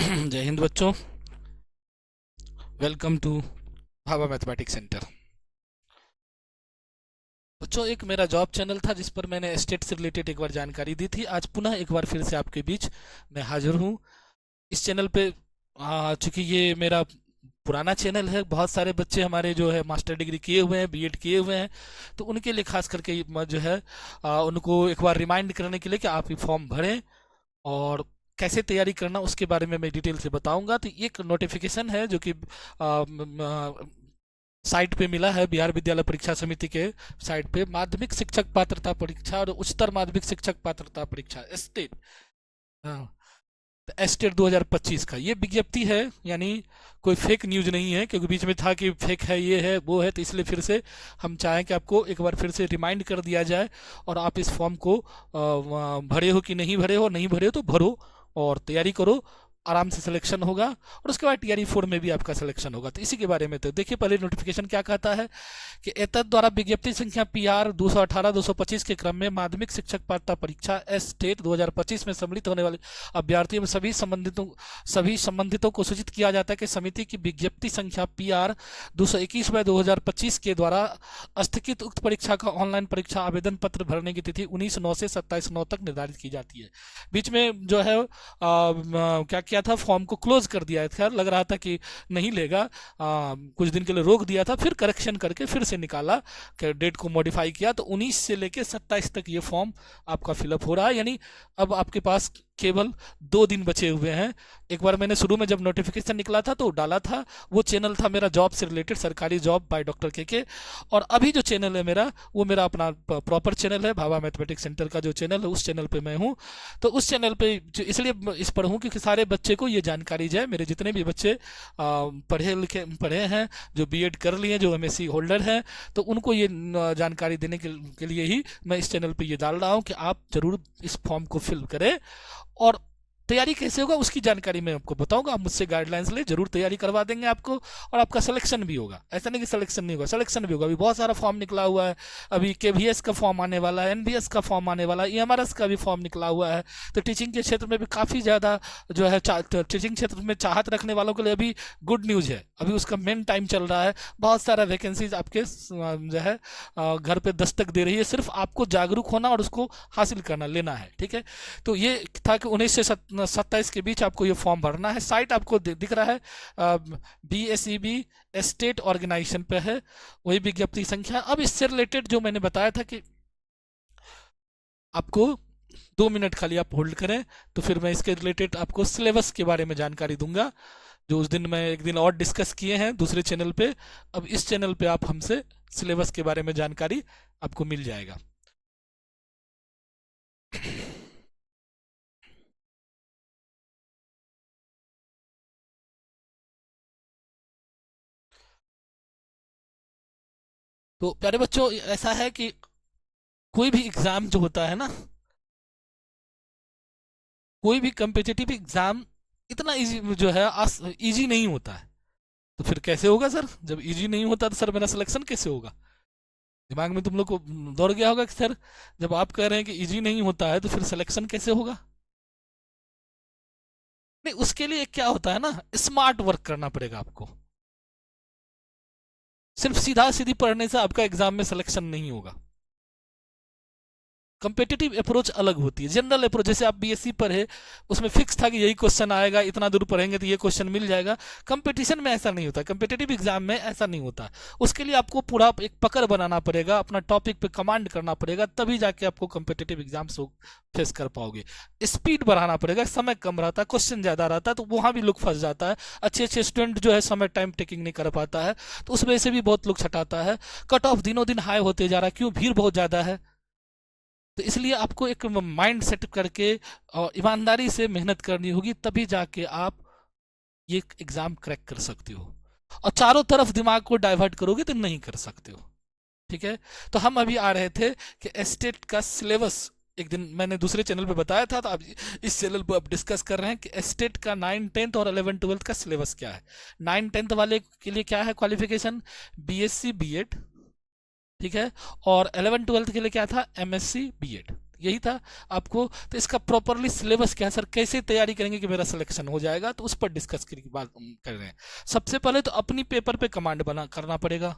जय हिंद बच्चों। Welcome to Bhabha mathematics centre. बच्चों, एक मेरा जॉब चैनल था जिस पर मैंने स्टेट से रिलेटेड एक बार जानकारी दी थी। आज पुनः एक बार फिर से आपके बीच मैं हाजिर हूँ। इस चैनल पे चूंकि ये मेरा पुराना चैनल है, बहुत सारे बच्चे हमारे जो है मास्टर डिग्री किए हुए हैं, बीएड किए हुए हैं, तो उनके लिए खास करके जो है उनको एक बार रिमाइंड करने के लिए कि आप ये फॉर्म भरें और कैसे तैयारी करना उसके बारे में मैं डिटेल से बताऊंगा। तो एक नोटिफिकेशन है जो कि साइट पे मिला है, बिहार विद्यालय परीक्षा समिति के साइट पे, माध्यमिक शिक्षक पात्रता परीक्षा और उच्चतर माध्यमिक शिक्षक पात्रता परीक्षा स्टेट, हाँ, एस्टेट 2025 का ये विज्ञप्ति है। यानी कोई फेक न्यूज नहीं है, क्योंकि बीच में था कि फेक है, ये है वो है, तो इसलिए फिर से हम चाहें कि आपको एक बार फिर से रिमाइंड कर दिया जाए और आप इस फॉर्म को भरे हो कि नहीं भरे हो, नहीं भरे हो तो भरो और तैयारी करो। आराम से सिलेक्शन होगा और उसके बाद टीआरई 4 में भी आपका सिलेक्शन होगा। तो इसी के बारे में तो देखिए, पहले नोटिफिकेशन क्या कहता है कि एतद द्वारा विज्ञप्ति संख्या पीआर 218-225 के क्रम में माध्यमिक शिक्षक पात्रता परीक्षा स्टेट 2025 में सम्मिलित होने वाले अभ्यर्थियों में सभी संबंधितों को सूचित किया जाता है कि समिति की विज्ञप्ति संख्या पीआर 221/2025 के द्वारा स्थगित उक्त परीक्षा का ऑनलाइन परीक्षा आवेदन पत्र भरने की तिथि 19/9 से 27/9 तक निर्धारित की जाती है। बीच में जो है क्या किया था, फॉर्म को क्लोज कर दिया था, लग रहा था कि नहीं लेगा, कुछ दिन के लिए रोक दिया था, फिर करेक्शन करके फिर से निकाला, डेट को मॉडिफाई किया, तो 19 से लेके 27 तक ये फॉर्म आपका फिलअप हो रहा है। यानी अब आपके पास केवल 2 दिन बचे हुए हैं। एक बार मैंने शुरू में जब नोटिफिकेशन निकला था तो डाला था, वो चैनल था मेरा जॉब से रिलेटेड, सरकारी जॉब बाय डॉक्टर के। और अभी जो चैनल है मेरा, वो मेरा अपना प्रॉपर चैनल है, भाभा मैथमेटिक्स सेंटर का जो चैनल है, उस चैनल पे मैं हूँ। तो उस चैनल पे इसलिए इस पर हूँ क्योंकि सारे बच्चे को ये जानकारी जाए, मेरे जितने भी बच्चे पढ़े हैं, जो बीएड कर लिए, जो एमएससी होल्डर हैं, तो उनको ये जानकारी देने के लिए ही मैं इस चैनल पे ये डाल रहा हूँ कि आप जरूर इस फॉर्म को फिल करें। और तैयारी कैसे होगा उसकी जानकारी मैं आपको बताऊंगा। आप मुझसे गाइडलाइंस ले, जरूर तैयारी करवा देंगे आपको, और आपका सिलेक्शन भी होगा। ऐसा नहीं कि सिलेक्शन नहीं होगा, सिलेक्शन भी होगा। अभी बहुत सारा फॉर्म निकला हुआ है, अभी केवीएस का फॉर्म आने वाला है, एनबीएस का फॉर्म आने वाला है, ईएमआरएस का भी फॉर्म निकला हुआ है। तो टीचिंग के क्षेत्र में भी काफ़ी ज़्यादा जो है टीचिंग क्षेत्र में चाहत रखने वालों के लिए अभी गुड न्यूज़ है, अभी उसका मेन टाइम चल रहा है। बहुत सारा वैकेंसीज आपके जो है घर पे दस्तक दे रही है, सिर्फ आपको जागरूक होना और उसको हासिल करना, लेना है, ठीक है। तो ये था कि 19 से 27 के बीच आपको ये फॉर्म भरना है। साइट आपको दिख रहा है, BSEB स्टेट ऑर्गेनाइजेशन पे है, वही विज्ञप्ति संख्या। अब इससे रिलेटेड जो मैंने बताया था कि आपको 2 मिनट खाली आप होल्ड करें, तो फिर मैं इसके रिलेटेड आपको सिलेबस के बारे में जानकारी दूंगा, जो उस दिन मैं एक दिन और डिस्कस किए हैं दूसरे चैनल पे। अब इस चैनल पे आप हमसे सिलेबस के बारे में जानकारी आपको मिल जाएगा। तो प्यारे बच्चों, ऐसा है कि कोई भी एग्जाम जो होता है ना, कोई भी कम्पिटिटिव एग्जाम इतना इजी जो है इजी नहीं होता है। तो फिर कैसे होगा सर? जब इजी नहीं होता तो सर मेरा सिलेक्शन कैसे होगा? दिमाग में तुम लोग को दौड़ गया होगा कि सर जब आप कह रहे हैं कि इजी नहीं होता है तो फिर सिलेक्शन कैसे होगा? नहीं, उसके लिए क्या होता है ना, स्मार्ट वर्क करना पड़ेगा आपको। सिर्फ सीधा सीधी पढ़ने से आपका एग्जाम में सिलेक्शन नहीं होगा। कंपेटिटिव अप्रोच अलग होती है। जनरल अप्रोच, जैसे आप बीएससी पर है, उसमें फिक्स था कि यही क्वेश्चन आएगा, इतना दूर पढ़ेंगे तो ये क्वेश्चन मिल जाएगा। कंपटीशन में ऐसा नहीं होता, कंपेटिटिव एग्जाम में ऐसा नहीं होता। उसके लिए आपको पूरा एक पकड़ बनाना पड़ेगा, अपना टॉपिक पे कमांड करना पड़ेगा, तभी जाके आपको कंपेटिटिव एग्जाम फेस कर पाओगे। स्पीड बढ़ाना पड़ेगा, समय कम रहता है, क्वेश्चन ज़्यादा रहता है, तो वहाँ भी लोग फंस जाता है। अच्छे अच्छे स्टूडेंट जो है समय टाइम टेकिंग नहीं कर पाता है, तो उस वजह से भी बहुत लोग छटाता है। कट ऑफ दिनों दिन हाई होते जा रहा है, क्यों? भीड़ बहुत ज़्यादा है। तो इसलिए आपको एक माइंड सेट करके और ईमानदारी से मेहनत करनी होगी, तभी जाके आप ये एग्जाम क्रैक कर सकते हो। और चारों तरफ दिमाग को डाइवर्ट करोगे तो नहीं कर सकते हो, ठीक है। तो हम अभी आ रहे थे कि एस्टेट का सिलेबस एक दिन मैंने दूसरे चैनल पे बताया था, तो अब इस चैनल पर अब डिस्कस कर रहे हैं कि एस्टेट का 9, 10th और 11, 12th का सिलेबस क्या है। 9, 10th वाले के लिए क्या है क्वालिफिकेशन? बीएससी बीएड, ठीक है। और 11, 12th के लिए क्या था? MSc BEd. यही था आपको। तो इसका प्रॉपरली सिलेबस क्या है सर, कैसे तैयारी करेंगे कि मेरा सिलेक्शन हो जाएगा, तो उस पर डिस्कस की बात कर रहे हैं। सबसे पहले तो अपनी पेपर पे कमांड बना करना पड़ेगा।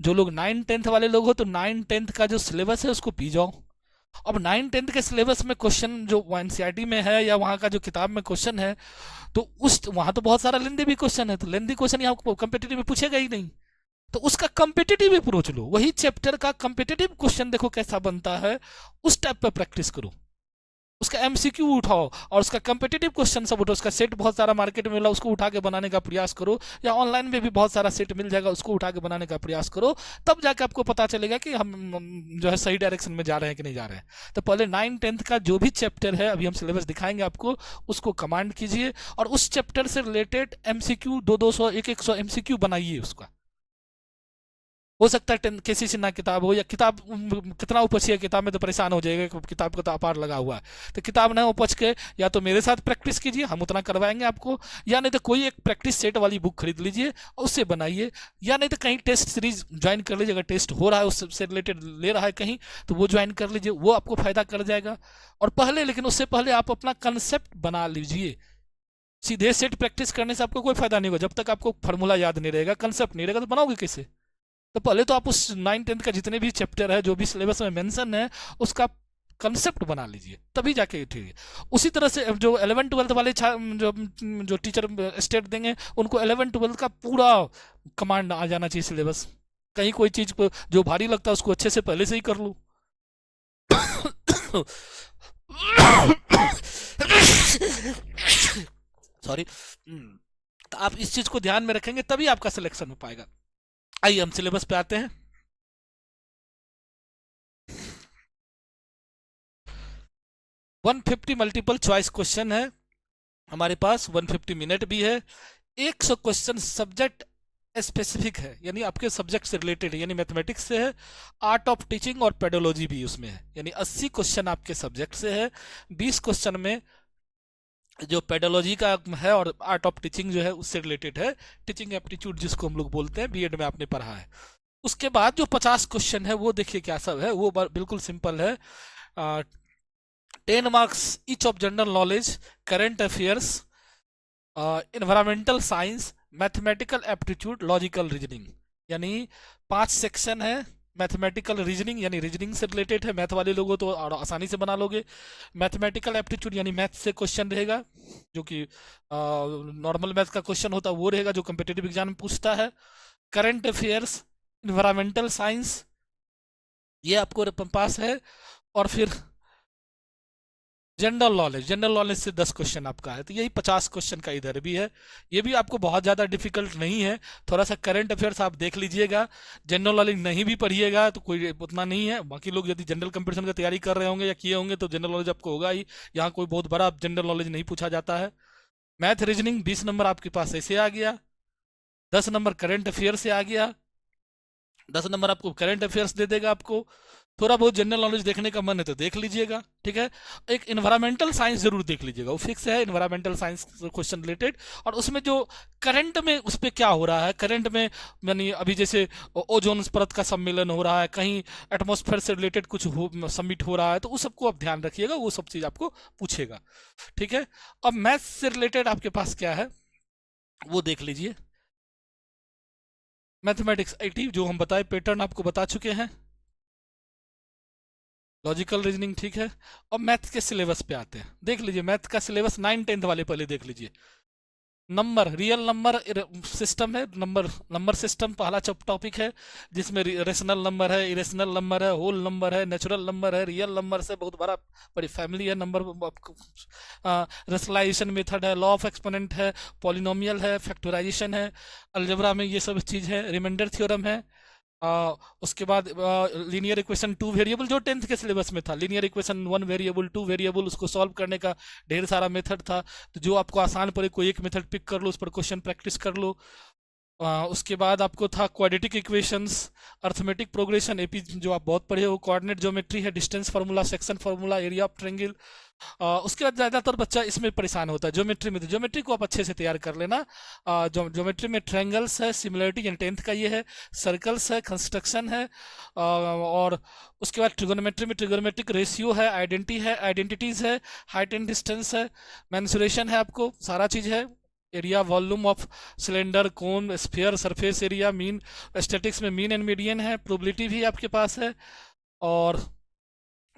जो लोग 9-10 वाले लोग हो तो 9-10 का जो सिलेबस है उसको पी जाओ। अब 9-10 के सिलेबस में क्वेश्चन जो एनसीईआरटी में है या वहाँ का जो किताब में क्वेश्चन है, तो उस वहाँ तो बहुत सारा लेंदी भी क्वेश्चन है, तो लेंदी क्वेश्चन यहाँ कम्पिटेटिव में पूछेगा ही नहीं। तो उसका कम्पिटेटिव अप्रोच लो, वही चैप्टर का कम्पिटेटिव क्वेश्चन देखो कैसा बनता है, उस टाइप पर प्रैक्टिस करो। उसका एमसीक्यू उठाओ और उसका कम्पिटेटिव क्वेश्चन सब उठाओ। उसका सेट बहुत सारा मार्केट में मिला, उसको उठा के बनाने का प्रयास करो, या ऑनलाइन में भी बहुत सारा सेट मिल जाएगा, उसको उठा के बनाने का प्रयास करो। तब जाके आपको पता चलेगा कि हम जो है सही डायरेक्शन में जा रहे हैं कि नहीं जा रहे हैं। तो पहले 9-10 का जो भी चैप्टर है, अभी हम सिलेबस दिखाएंगे आपको, उसको कमांड कीजिए और उस चैप्टर से रिलेटेड एमसीक्यू 200-200 100 एमसीक्यू बनाइए उसका। हो सकता है किसी से ना किताब हो, या किताब कितना उपज है, किताब में तो परेशान हो जाएगा, किताब का तो अपार लगा हुआ है। तो किताब ना उपज के या तो मेरे साथ प्रैक्टिस कीजिए, हम उतना करवाएंगे आपको, या नहीं तो कोई एक प्रैक्टिस सेट वाली बुक खरीद लीजिए और उससे बनाइए, या नहीं तो कहीं टेस्ट सीरीज ज्वाइन कर लीजिए। अगर टेस्ट हो रहा है उससे रिलेटेड ले रहा है कहीं, तो वो ज्वाइन कर लीजिए, वो आपको फायदा कर जाएगा। और पहले, लेकिन उससे पहले आप अपना कंसेप्ट बना लीजिए। सीधे सेट प्रैक्टिस करने से आपको कोई फायदा नहीं होगा, जब तक आपको फार्मूला याद नहीं रहेगा, कंसेप्ट नहीं रहेगा, तो बनाओगे कैसे। तो पहले तो आप उस 9-10 का जितने भी चैप्टर है, जो भी सिलेबस में मेंशन है, उसका कंसेप्ट बना लीजिए, तभी जाके ठीक है। उसी तरह से जो 11-12 वाले जो जो टीचर स्टेट देंगे, उनको 11-12 का पूरा कमांड आ जाना चाहिए सिलेबस। कहीं कोई चीज को जो भारी लगता है उसको अच्छे से पहले से ही कर लो। सॉरी। तो आप इस चीज को ध्यान में रखेंगे तभी आपका सिलेक्शन हो पाएगा। आइए हम सिलेबस पे आते हैं। 150 मल्टीपल चॉइस क्वेश्चन है हमारे पास, 150 मिनट भी है। 100 क्वेश्चन सब्जेक्ट स्पेसिफिक है, यानी आपके सब्जेक्ट से रिलेटेड है, यानी मैथमेटिक्स से है। आर्ट ऑफ टीचिंग और पेडोलॉजी भी उसमें है, यानी 80 क्वेश्चन आपके सब्जेक्ट से है। 20 क्वेश्चन में जो पेडोलॉजी का है और आर्ट ऑफ टीचिंग जो है उससे रिलेटेड है, टीचिंग एप्टीट्यूड जिसको हम लोग बोलते हैं, बीएड में आपने पढ़ा है। उसके बाद जो 50 क्वेश्चन है वो देखिए क्या सब है, वो बिल्कुल सिंपल है। 10 marks each of general knowledge, current affairs, environmental science, mathematical aptitude, logical reasoning, यानी 5 सेक्शन है। मैथमेटिकल रीजनिंग यानी रीजनिंग से रिलेटेड है, मैथ वाले लोगों तो और आसानी से बना लोगे। मैथमेटिकल एप्टीट्यूड यानी मैथ से क्वेश्चन रहेगा, जो कि नॉर्मल मैथ का क्वेश्चन होता है वो रहेगा, जो कम्पिटेटिव एग्जाम में पूछता है। करंट अफेयर्स, इन्वायरमेंटल साइंस, ये आपको पास है। और फिर जनरल नॉलेज, जनरल नॉलेज से 10 क्वेश्चन आपका है, तो यही 50 क्वेश्चन का इधर भी है। ये भी आपको बहुत ज़्यादा डिफिकल्ट नहीं है, थोड़ा सा करंट अफेयर्स आप देख लीजिएगा। जनरल नॉलेज नहीं भी पढ़िएगा तो कोई उतना नहीं है, बाकी लोग यदि जनरल कंपटीशन की तैयारी कर रहे होंगे या किए होंगे तो जनरल नॉलेज आपको होगा ही। यहाँ कोई बहुत बड़ा जनरल नॉलेज नहीं पूछा जाता है। मैथ रीजनिंग 20 नंबर आपके पास ऐसे आ गया, 10 नंबर करंट अफेयर से आ गया, 10 नंबर आपको करंट अफेयर्स दे देगा। आपको थोड़ा बहुत जनरल नॉलेज देखने का मन है तो देख लीजिएगा, ठीक है। एक इन्वायरमेंटल साइंस जरूर देख लीजिएगा, वो फिक्स है इन्वायरमेंटल साइंस क्वेश्चन रिलेटेड। और उसमें जो करंट में उस पर क्या हो रहा है, करंट में यानी अभी जैसे ओजोन परत का सम्मेलन हो रहा है, कहीं एटमॉस्फेयर से रिलेटेड कुछ सबमिट हो रहा है, तो उस सबको आप ध्यान रखिएगा, वो सब चीज़ आपको पूछेगा, ठीक है। अब मैथ्स से रिलेटेड आपके पास क्या है वो देख लीजिए। मैथमेटिक्स 80 जो हम बताए पैटर्न आपको बता चुके हैं। लॉजिकल रीजनिंग ठीक है। और मैथ के सिलेबस पे आते हैं, देख लीजिए मैथ का सिलेबस 9-10 वाले पहले देख लीजिए। नंबर, रियल नंबर सिस्टम है, नंबर नंबर सिस्टम पहला टॉपिक है, जिसमें रेशनल नंबर है, इरेशनल नंबर है, होल नंबर है, नेचुरल नंबर है। रियल नंबर से बहुत बड़ी फैमिली है नंबर। रेशनलाइजेशन मेथड है, लॉ ऑफ एक्सपोनेंट है, पॉलिनोमियल है, फैक्टराइजेशन है, अलजेब्रा में ये सब चीज़ है, रिमाइंडर थ्योरम है। उसके बाद लीनियर इक्वेशन 2 वेरिएबल जो 10th के सिलेबस में था, लीनियर इक्वेशन 1 वेरिएबल 2 वेरिएबल, उसको सॉल्व करने का ढेर सारा मेथड था। तो जो आपको आसान पड़े कोई एक मेथड पिक कर लो, उस पर क्वेश्चन प्रैक्टिस कर लो। उसके बाद आपको था quadratic equations, arithmetic progression, AP जो आप बहुत पढ़े हो, कोऑर्डिनेट ज्योमेट्री है, distance formula, section formula, area of triangle. उसके बाद ज़्यादातर बच्चा इसमें परेशान होता है ज्योमेट्री में, तो ज्योमेट्री को आप अच्छे से तैयार कर लेना। ज्योमेट्री में ट्रायंगल्स है, सिमिलरिटी यानी 10th का ये है, सर्कल्स है, कंस्ट्रक्शन है, और उसके बाद ट्रिगोनोमेट्री में ट्रिगोनोमेट्रिक रेशियो है, आइडेंटिटी है, आइडेंटिटीज है, हाइट एंड डिस्टेंस है, मेंसुरेशन है, आपको सारा चीज़ है, area volume of cylinder, cone, sphere, surface area, mean, statics में मीन एंड मीडियन है, प्रोबेबिलिटी भी आपके पास है, और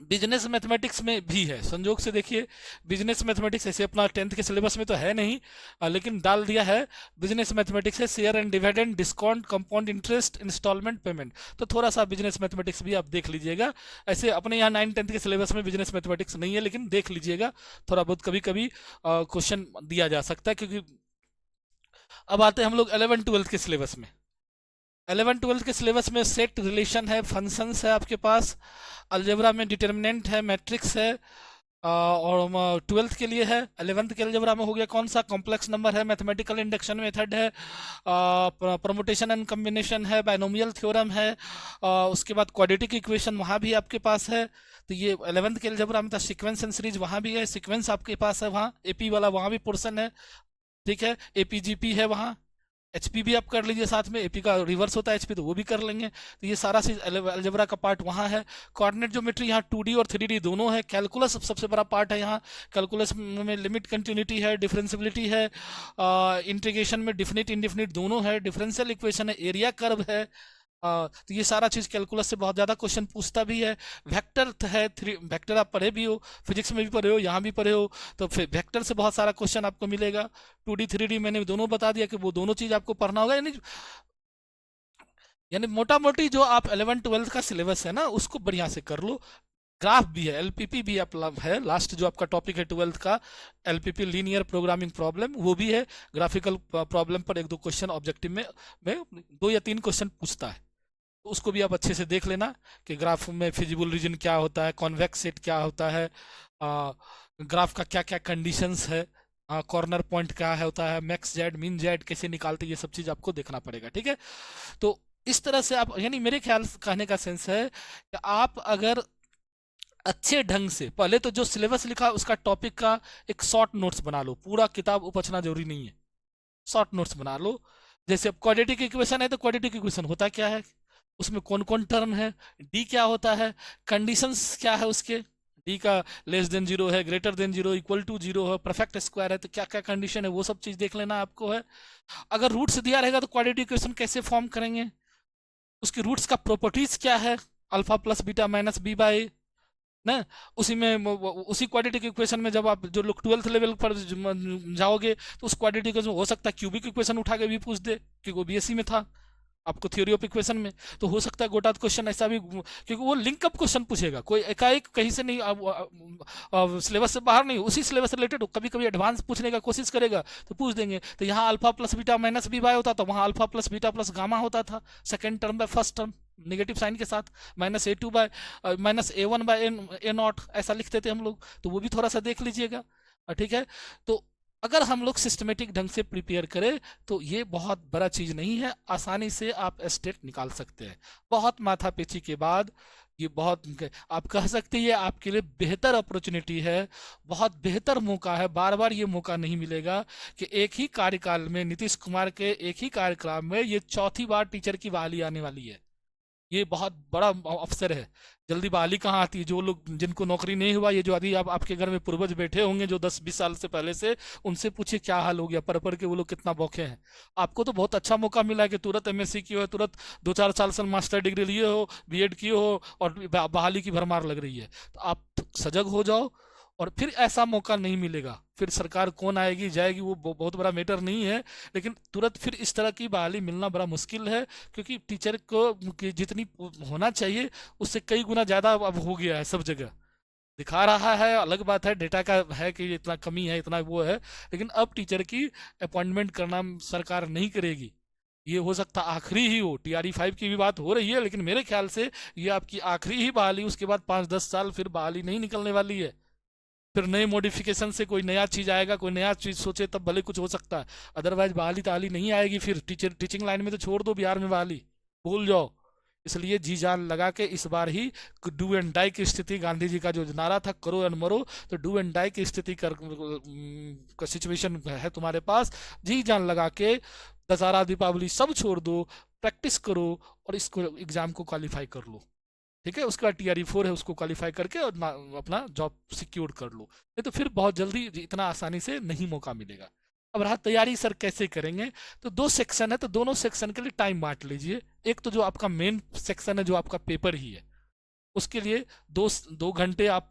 बिजनेस मैथमेटिक्स में भी है। संजोग से देखिए बिजनेस मैथमेटिक्स ऐसे अपना 10th के सिलेबस में तो है नहीं, लेकिन डाल दिया है। बिजनेस मैथमेटिक्स है share and dividend, discount, compound interest, instalment payment, तो थोड़ा सा बिजनेस मैथमेटिक्स भी आप देख लीजिएगा। ऐसे अपने यहाँ 9th-10th के सिलेबस में बिजनेस मैथमेटिक्स नहीं है, लेकिन देख लीजिएगा, थोड़ा बहुत कभी कभी क्वेश्चन दिया जा सकता है। क्योंकि अब आते हैं हम लोग 11th-12th के सिलेबस में। 11th-12th के सिलेबस में सेट, रिलेशन है, फंक्शंस है आपके पास, अलजेब्रा में डिटर्मिनेंट है, मैट्रिक्स है, और 12th के लिए है। 11th के अलजेब्रा में हो गया कौन सा, कॉम्प्लेक्स नंबर है, मैथमेटिकल इंडक्शन मेथड है, परमुटेशन एंड कम्बिनेशन है, बाइनोमियल थ्योरम है, उसके बाद क्वाड्रेटिक इक्वेशन वहाँ भी आपके पास है। तो ये 11th के अलजेब्रा में था। सीक्वेंस एंड सीरीज वहाँ भी है, सीक्वेंस आपके पास है, वहाँ एपी वाला वहाँ भी पोर्सन है, ठीक है, एपीजीपी है वहाँ। एचपी भी आप कर लीजिए साथ में, एपी का रिवर्स होता है एचपी, तो वो भी कर लेंगे। तो ये सारा चीज अलजेब्रा का पार्ट वहाँ है। कोऑर्डिनेट ज्योमेट्री यहाँ 2D और 3D दोनों है। कैलकुलस सबसे बड़ा पार्ट है यहाँ। कैलकुलस में लिमिट कंटिन्यूटी है, डिफरेंशियबिलिटी है, इंटीग्रेशन में डिफिनिट इंडिफिनिट दोनों है, डिफरेंशियल इक्वेशन है, एरिया कर्व है। तो ये सारा चीज कैलकुलस से बहुत ज्यादा क्वेश्चन पूछता भी है। वेक्टर है, वेक्टर आप पढ़े भी हो, फिजिक्स में भी पढ़े हो, यहाँ भी पढ़े हो, तो फिर वेक्टर से बहुत सारा क्वेश्चन आपको मिलेगा। 2D 3D मैंने दोनों बता दिया कि वो दोनों चीज आपको पढ़ना होगा। यानी मोटा मोटी जो आप 11th-12th का सिलेबस है ना, उसको बढ़िया से कर लो। ग्राफ भी है, एलपीपी भी आप है, लास्ट जो आपका टॉपिक है 12th का, एलपीपी लीनियर प्रोग्रामिंग प्रॉब्लम, वो भी है। ग्राफिकल प्रॉब्लम पर 1-2 क्वेश्चन ऑब्जेक्टिव में 2 या 3 क्वेश्चन पूछता है, तो उसको भी आप अच्छे से देख लेना कि ग्राफ में फिजिबल रीजन क्या होता है, कॉन्वेक्स सेट क्या होता है, ग्राफ का क्या क्या कंडीशंस है, कॉर्नर पॉइंट क्या है होता है, मैक्स जेड, मिन जेड कैसे निकालते हैं, ये सब चीज़ आपको देखना पड़ेगा, ठीक है। तो इस तरह से आप, यानी मेरे ख्याल कहने का सेंस है कि आप अगर अच्छे ढंग से पहले तो जो सिलेबस लिखा उसका टॉपिक का एक शॉर्ट नोट्स बना लो, पूरा किताब उपछना जरूरी नहीं है, शॉर्ट नोट्स बना लो। जैसे अब क्वाड्रेटिक इक्वेशन है, तो क्वाड्रेटिक इक्वेशन होता क्या है, उसमें कौन कौन टर्म है, डी क्या होता है, कंडीशंस क्या है उसके, डी का लेस देन जीरो है, greater than zero, equal to zero है, परफेक्ट स्क्वायर है, तो क्या क्या कंडीशन है वो सब चीज देख लेना आपको है। अगर रूट्स दिया रहेगा तो क्वाड्रेटिक इक्वेशन कैसे फॉर्म करेंगे, उसके रूट्स का प्रॉपर्टीज क्या है, alpha plus beta minus B by ना, उसी में उसी क्वाड्रेटिक इक्वेशन में जब आप जो लोग 12th लेवल पर जाओगे तो उस क्वाड्रेटिक इक्वेशन हो सकता है क्यूबिक इक्वेशन उठा के भी पूछ दे, क्योंकि वो बीएससी में था आपको थ्योरी ऑफ इक्वेशन में। तो हो सकता है गोटात क्वेश्चन ऐसा भी, क्योंकि वो लिंकअप क्वेश्चन पूछेगा, कोई एकाएक कहीं से नहीं, सिलेबस से बाहर नहीं, उसी सिलेबस से रिलेटेड कभी कभी एडवांस पूछने का कोशिश करेगा तो पूछ देंगे। तो यहाँ alpha plus beta minus B by होता था, वहाँ alpha plus beta plus gamma होता था, second term by first term negative sign के साथ, -a2 bye -a1 bye a0 ऐसा लिखते थे हम लोग। तो वो भी थोड़ा सा देख लीजिएगा, ठीक है। तो अगर हम लोग सिस्टमेटिक ढंग से प्रिपेयर करें तो ये बहुत बड़ा चीज नहीं है, आसानी से आप स्टेट निकाल सकते हैं। बहुत माथापेची के बाद ये बहुत, आप कह सकते हैं ये आपके लिए बेहतर अपॉर्चुनिटी है, बहुत बेहतर मौका है। बार बार ये मौका नहीं मिलेगा कि एक ही कार्यकाल में, नीतीश कुमार के एक ही कार्यकाल में ये चौथी बार टीचर की बहाली आने वाली है। ये बहुत बड़ा अवसर है। जल्दी बहाली कहाँ आती है, जो लोग जिनको नौकरी नहीं हुआ, ये जो अभी आप आपके घर में पूर्वज बैठे होंगे जो 10-20 साल से पहले से, उनसे पूछिए क्या हाल हो गया, पढ़ के वो लोग कितना बौखे हैं। आपको तो बहुत अच्छा मौका मिला है कि तुरंत एमएससी की हो, तुरंत 2-4 साल से मास्टर डिग्री लिए हो, बीएड किए हो, और बहाली की भरमार लग रही है। तो आप सजग हो जाओ, और फिर ऐसा मौका नहीं मिलेगा। फिर सरकार कौन आएगी जाएगी वो बहुत बड़ा मैटर नहीं है, लेकिन तुरंत फिर इस तरह की बहाली मिलना बड़ा मुश्किल है, क्योंकि टीचर को की जितनी होना चाहिए उससे कई गुना ज़्यादा अब हो गया है, सब जगह दिखा रहा है। अलग बात है डेटा का है कि इतना कमी है, इतना वो है, लेकिन अब टीचर की अपॉइंटमेंट करना सरकार नहीं करेगी। ये हो सकता आखिरी ही हो, TRE 5 की भी बात हो रही है, लेकिन मेरे ख्याल से ये आपकी आखिरी ही बहाली, उसके बाद 5-10 साल फिर बहाली नहीं निकलने वाली है। फिर नए मॉडिफिकेशन से कोई नया चीज़ आएगा, कोई नया चीज़ सोचे तब भले कुछ हो सकता है, अदरवाइज बहाली ताली नहीं आएगी। फिर टीचिंग लाइन में तो छोड़ दो, बिहार में बहाली भूल जाओ। इसलिए जी जान लगा के इस बार ही डू एंड डाई की स्थिति, गांधी जी का जो नारा था करो एंड मरो, तो डू एंड डाई की स्थिति का सिचुएशन है तुम्हारे पास। जी जान लगा के दशहरा दीपावली सब छोड़ दो, प्रैक्टिस करो और इसको एग्जाम को क्वालिफाई कर लो। ठीक है, उसके बाद TRE 4 है, उसको क्वालिफाई करके और अपना जॉब सिक्योर कर लो। नहीं तो फिर बहुत जल्दी इतना आसानी से नहीं मौका मिलेगा। अब रहा तैयारी सर कैसे करेंगे, तो 2 सेक्शन है, तो दोनों सेक्शन के लिए टाइम बांट लीजिए। एक तो जो आपका मेन सेक्शन है, जो आपका पेपर ही है, उसके लिए 2 घंटे आप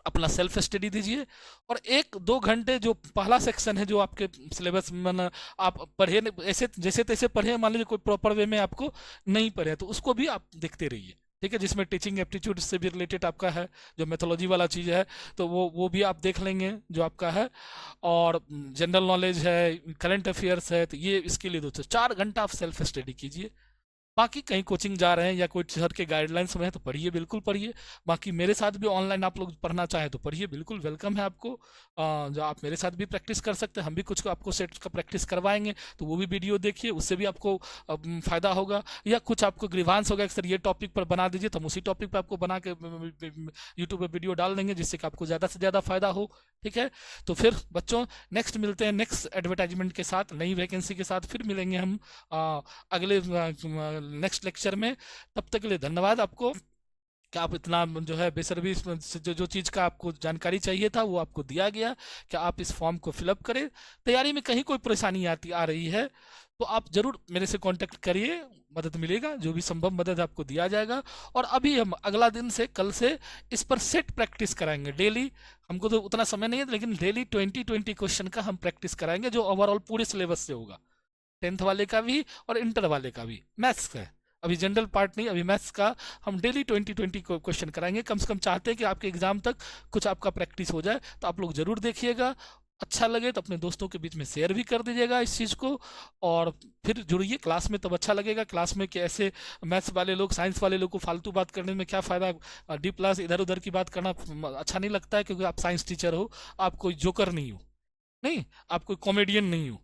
अपना सेल्फ स्टडी दीजिए। और 1-2 घंटे जो पहला सेक्शन है, जो आपके सिलेबस में आप पढ़े ऐसे जैसे तैसे पढ़े, मान लीजिए कोई प्रॉपर वे में आपको नहीं पढ़े, तो उसको भी आप देखते रहिए। ठीक है, जिसमें टीचिंग एप्टीट्यूड से भी रिलेटेड आपका है, जो मेथोलॉजी वाला चीज़ है, तो वो भी आप देख लेंगे जो आपका है। और जनरल नॉलेज है, करंट अफेयर्स है, तो ये इसके लिए 2 से 4 घंटा आप सेल्फ स्टडी कीजिए। बाकी कहीं कोचिंग जा रहे हैं या कोई सर के गाइडलाइंस में है तो पढ़िए, बिल्कुल पढ़िए। बाकी मेरे साथ भी ऑनलाइन आप लोग पढ़ना चाहें तो पढ़िए, बिल्कुल वेलकम है आपको। जो आप मेरे साथ भी प्रैक्टिस कर सकते हैं, हम भी कुछ आपको सेट का प्रैक्टिस करवाएंगे, तो वो भी वीडियो देखिए, उससे भी आपको फ़ायदा होगा। या कुछ आपको ग्रीवांस होगा कि सर ये टॉपिक पर बना दीजिए, तो हम उसी टॉपिक पर आपको बना के यूट्यूब पर वीडियो डाल देंगे, जिससे कि आपको ज़्यादा से ज़्यादा फ़ायदा हो। ठीक है, तो फिर बच्चों नेक्स्ट मिलते हैं, नेक्स्ट एडवर्टाइजमेंट के साथ, नई वैकेंसी के साथ फिर मिलेंगे हम अगले नेक्स्ट लेक्चर में। तब तक के लिए धन्यवाद आपको कि आप इतना जो है बेसब्री से जो चीज़ का आपको जानकारी चाहिए था वो आपको दिया गया, कि आप इस फॉर्म को फिलअप करें। तैयारी में कहीं कोई परेशानी आ रही है तो आप ज़रूर मेरे से कांटेक्ट करिए, मदद मिलेगा, जो भी संभव मदद आपको दिया जाएगा। और अभी हम अगला दिन से, कल से इस पर सेट प्रैक्टिस कराएंगे डेली। हमको तो उतना समय नहीं है, लेकिन डेली 20-20 क्वेश्चन का हम प्रैक्टिस कराएंगे, जो ओवरऑल पूरे सिलेबस से होगा, 10th वाले का भी और इंटर वाले का भी। मैथ्स का है अभी, जनरल पार्ट नहीं, अभी मैथ्स का हम डेली 20-20 क्वेश्चन कराएंगे। कम से कम चाहते हैं कि आपके एग्जाम तक कुछ आपका प्रैक्टिस हो जाए, तो आप लोग जरूर देखिएगा। अच्छा लगे तो अपने दोस्तों के बीच में शेयर भी कर दीजिएगा इस चीज़ को। और फिर जुड़िए क्लास में, तब अच्छा लगेगा। क्लास में कि ऐसे मैथ्स वाले लोग, साइंस वाले लोग को फालतू बात करने में क्या फ़ायदा, डीप क्लास इधर उधर की बात करना अच्छा नहीं लगता है, क्योंकि आप साइंस टीचर हो, आप कोई जोकर नहीं हो, नहीं, आप कोई कॉमेडियन नहीं हो।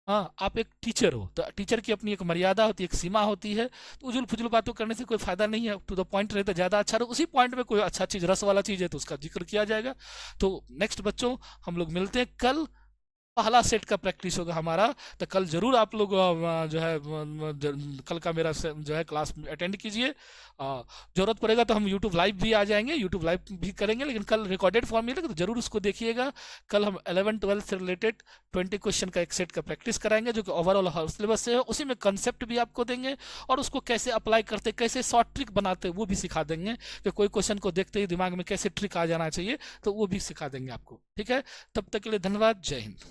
हाँ, आप एक टीचर हो, तो टीचर की अपनी एक मर्यादा होती है, एक सीमा होती है। तो उजुल फुजुल बातों करने से कोई फायदा नहीं है, टू द पॉइंट रहे तो ज़्यादा अच्छा रहे। उसी पॉइंट में कोई अच्छा चीज़, रस वाला चीज़ है तो उसका जिक्र किया जाएगा। तो नेक्स्ट बच्चों, हम लोग मिलते हैं कल, पहला सेट का प्रैक्टिस होगा हमारा। तो कल जरूर आप लोग जो है कल का मेरा जो है क्लास अटेंड कीजिए। जरूरत पड़ेगा तो हम यूट्यूब लाइव भी आ जाएंगे, यूट्यूब लाइव भी करेंगे, लेकिन कल रिकॉर्डेड फॉर्म मिलेगा तो जरूर उसको देखिएगा। कल हम 11-12 से रिलेटेड 20 क्वेश्चन का एक सेट का प्रैक्टिस कराएंगे, जो कि ओवरऑल सिलेबस से है। उसी में कंसेप्ट भी आपको देंगे, और उसको कैसे अप्लाई करते, कैसे शॉर्ट ट्रिक बनाते वो भी सिखा देंगे, कि कोई क्वेश्चन को देखते ही दिमाग में कैसे ट्रिक आ जाना चाहिए, तो वो भी सिखा देंगे आपको। ठीक है, तब तक के लिए धन्यवाद, जय हिंद।